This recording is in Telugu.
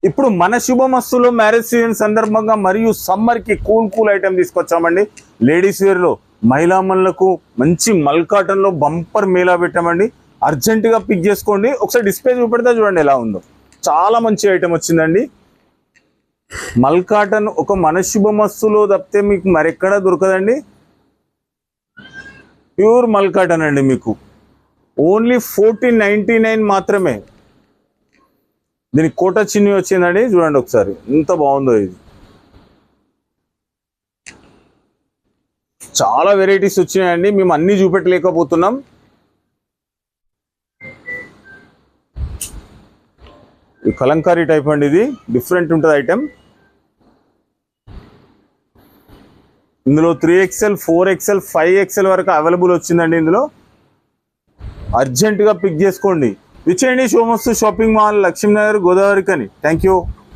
ఇప్పుడు మన శుభమస్తులో మ్యారేజ్ సీజన్ సందర్భంగా మరియు సమ్మర్కి కూల్ ఐటెం తీసుకొచ్చామండి. లేడీస్ వేర్లో మహిళామణులకు మంచి మల్ కాటన్లో బంపర్ మేళా పెట్టామండి. అర్జెంటుగా పిక్ చేసుకోండి. ఒకసారి డిస్ప్లే చూపెడితే చూడండి ఎలా ఉందో. చాలా మంచి ఐటెం వచ్చిందండి. మల్ కాటన్ ఒక మన శుభమస్తులో తప్పితే మీకు మరెక్కడా దొరకదండి. ప్యూర్ మల్ కాటన్ అండి. మీకు ఓన్లీ 1499 మాత్రమే. దీనికి కోట చిన్ని వచ్చిందండి. చూడండి ఒకసారి ఎంత బాగుందో. ఇది చాలా వెరైటీస్ వచ్చినాయండి. మేము అన్ని చూపెట్టలేకపోతున్నాం. ఈ కలంకారీ టైప్ అండి. ఇది డిఫరెంట్ ఉంటుంది ఐటెం. ఇందులో 3XL 4XL 5XL వరకు అవైలబుల్ వచ్చిందండి. ఇందులో అర్జెంటుగా పిక్ చేసుకోండి. విచ్చేయండి శుభమస్తు షాపింగ్ మాల్, లక్ష్మీనగర్, గోదావరి కని. Thank you.